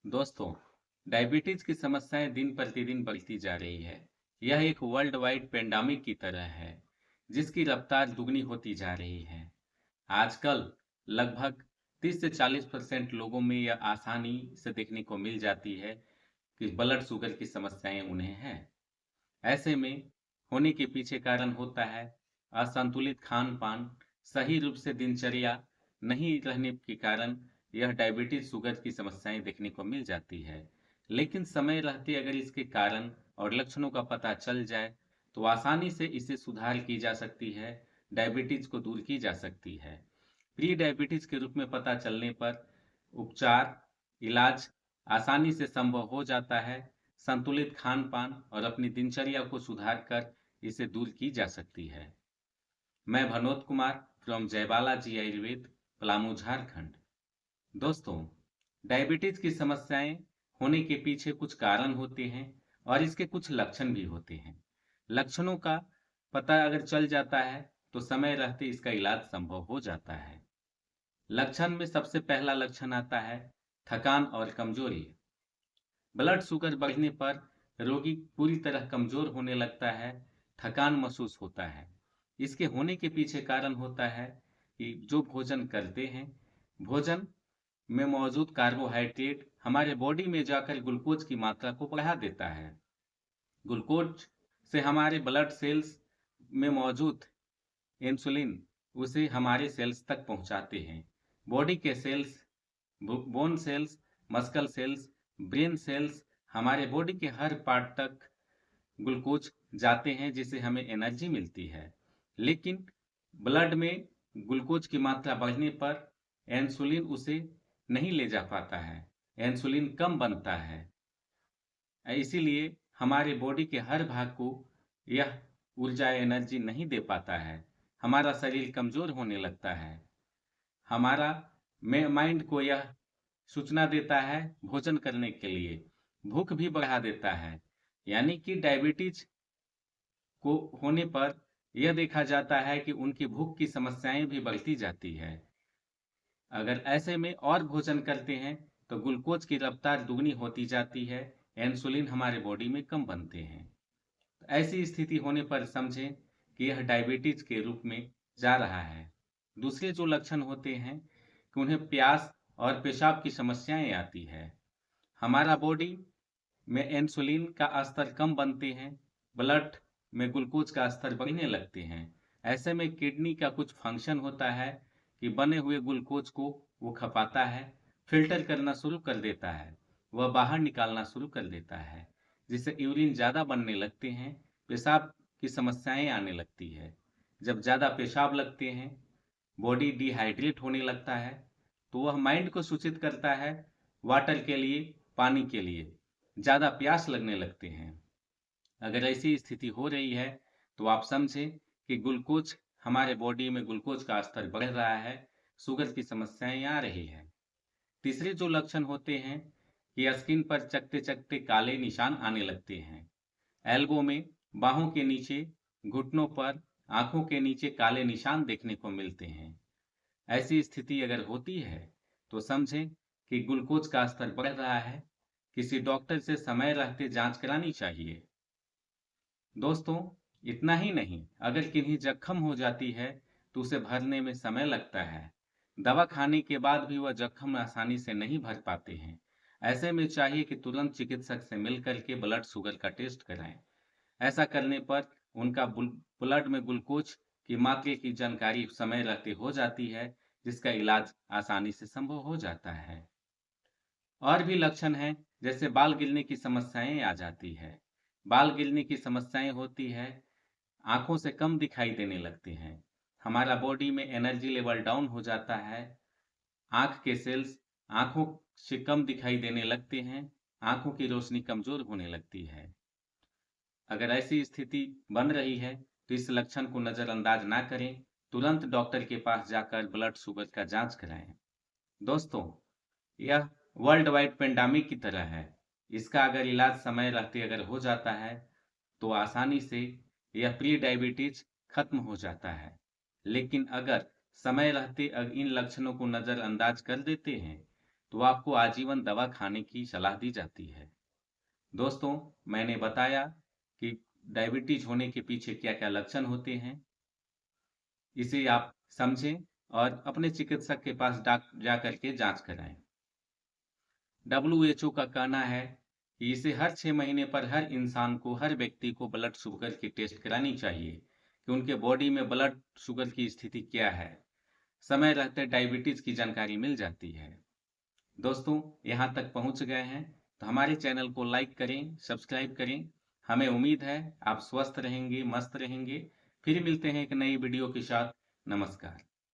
दोस्तों, डायबिटीज की समस्याएं दिन प्रतिदिन बढ़ती जा रही है। यह एक वर्ल्ड वाइड पेंडेमिक की तरह है, जिसकी रफ्तार दुगनी होती जा रही है। आजकल लगभग 30 से 40% लोगों में यह आसानी से देखने को मिल जाती है कि ब्लड शुगर की समस्याएं उन्हें हैं। ऐसे में होने के पीछे कारण होता है असंतुलित खान पान, सही रूप से दिनचर्या नहीं रहने के कारण यह डायबिटीज शुगर की समस्याएं देखने को मिल जाती है। लेकिन समय रहते अगर इसके कारण और लक्षणों का पता चल जाए तो आसानी से इसे सुधार की जा सकती है, डायबिटीज को दूर की जा सकती है। प्री डायबिटीज के रूप में पता चलने पर उपचार, इलाज आसानी से संभव हो जाता है। संतुलित खान पान और अपनी दिनचर्या को सुधार कर इसे दूर की जा सकती है। मैं भनोत कुमार फ्रॉम जयबाला जी आयुर्वेद, पलामू, झारखंड। दोस्तों, डायबिटीज की समस्याएं होने के पीछे कुछ कारण होते हैं और इसके कुछ लक्षण भी होते हैं। लक्षणों का पता अगर चल जाता है तो समय रहते इसका इलाज संभव हो जाता है। लक्षण में सबसे पहला लक्षण आता है थकान और कमजोरी। ब्लड शुगर बढ़ने पर रोगी पूरी तरह कमजोर होने लगता है, थकान महसूस होता है। इसके होने के पीछे कारण होता है कि जो भोजन करते हैं, भोजन में मौजूद कार्बोहाइड्रेट हमारे बॉडी में जाकर ग्लूकोज की मात्रा को बढ़ा देता है। ग्लूकोज से हमारे ब्लड सेल्स में मौजूद इंसुलिन उसे हमारे सेल्स तक पहुंचाते हैं। बॉडी के cells, bone cells, muscle cells, brain cells, हमारे बॉडी के हर पार्ट तक ग्लूकोज जाते हैं जिससे हमें एनर्जी मिलती है। लेकिन ब्लड में ग्लूकोज की मात्रा बढ़ने पर इंसुलिन उसे नहीं ले जा पाता है, इंसुलिन कम बनता है। इसीलिए हमारे बॉडी के हर भाग को यह ऊर्जा एनर्जी नहीं दे पाता है, हमारा शरीर कमजोर होने लगता है। हमारा माइंड को यह सूचना देता है भोजन करने के लिए, भूख भी बढ़ा देता है। यानी कि डायबिटीज को होने पर यह देखा जाता है कि उनकी भूख की समस्याएं भी बढ़ती जाती है। अगर ऐसे में और भोजन करते हैं तो ग्लूकोज की रफ्तार दुगनी होती जाती है, इंसुलिन हमारे बॉडी में कम बनते हैं। तो ऐसी स्थिति होने पर समझें कि यह डायबिटीज के रूप में जा रहा है। दूसरे जो लक्षण होते हैं कि उन्हें प्यास और पेशाब की समस्याएं आती है। हमारा बॉडी में इंसुलिन का स्तर कम बनते हैं, ब्लड में ग्लूकोज का स्तर बढ़ने लगते हैं। ऐसे में किडनी का कुछ फंक्शन होता है कि बने हुए ग्लूकोज को वो खपाता है, फिल्टर करना शुरू कर देता है, वह बाहर निकालना शुरू कर देता है, जिससे यूरिन ज़्यादा बनने लगते हैं, पेशाब की समस्याएं आने लगती है। जब ज़्यादा पेशाब लगते हैं, बॉडी डिहाइड्रेट होने लगता है, तो वह माइंड को सूचित करता है वाटर के लिए, पानी के लिए, ज़्यादा प्यास लगने लगते हैं। अगर ऐसी स्थिति हो रही है तो आप समझें कि ग्लूकोज हमारे बॉडी में ग्लूकोज का स्तर बढ़ रहा है, शुगर की समस्याएं आ रही है। तीसरे जो लक्षण होते हैं कि स्किन पर चकते चकते काले निशान आने लगते हैं। एल्बो में, बाहों के नीचे, घुटनों पर, आंखों के नीचे काले निशान देखने को मिलते हैं। ऐसी स्थिति अगर होती है तो समझें कि ग्लूकोज का स्तर बढ़ रहा है, किसी डॉक्टर से समय रहते जांच करानी चाहिए। दोस्तों, इतना ही नहीं, अगर किन्हीं जख्म हो जाती है तो उसे भरने में समय लगता है। दवा खाने के बाद भी वह जख्म आसानी से नहीं भर पाते हैं। ऐसे में चाहिए कि तुरंत चिकित्सक से मिल करके ब्लड शुगर का टेस्ट कराएं। ऐसा करने पर उनका ब्लड में ग्लूकोज की मात्रा की जानकारी समय रहते हो जाती है, जिसका इलाज आसानी से संभव हो जाता है। और भी लक्षण हैं, जैसे बाल गिरने की समस्याएं आ जाती है। बाल गिरने की समस्याएं होती है, आंखों से कम दिखाई देने लगते हैं, हमारा बॉडी में एनर्जी लेवल डाउन हो जाता है, आंख के सेल्स आंखों से कम दिखाई देने लगते हैं, आंखों की रोशनी कमजोर होने लगती है। अगर ऐसी स्थिति बन रही है तो इस लक्षण को नजरअंदाज ना करें, तुरंत डॉक्टर के पास जाकर ब्लड शुगर का जांच कराएं। दोस्तों, यह वर्ल्ड वाइड पेंडेमिक की तरह है। इसका अगर इलाज समय रहते अगर हो जाता है तो आसानी से यह प्री डायबिटीज खत्म हो जाता है। लेकिन अगर समय रहते इन लक्षणों को नजरअंदाज कर देते हैं तो आपको आजीवन दवा खाने की सलाह दी जाती है। दोस्तों, मैंने बताया कि डायबिटीज होने के पीछे क्या-क्या लक्षण होते हैं। इसे आप समझें और अपने चिकित्सक के पास जाकर के जांच कराएं। WHO का कहना है कि इसे हर 6 महीने पर हर इंसान को, हर व्यक्ति को ब्लड शुगर की टेस्ट करानी चाहिए कि उनके बॉडी में ब्लड शुगर की स्थिति क्या है। समय रहते डायबिटीज की जानकारी मिल जाती है। दोस्तों, यहाँ तक पहुँच गए हैं तो हमारे चैनल को लाइक करें, सब्सक्राइब करें। हमें उम्मीद है आप स्वस्थ रहेंगे, मस्त रहेंगे। फिर मिलते हैं एक नई वीडियो के साथ। नमस्कार।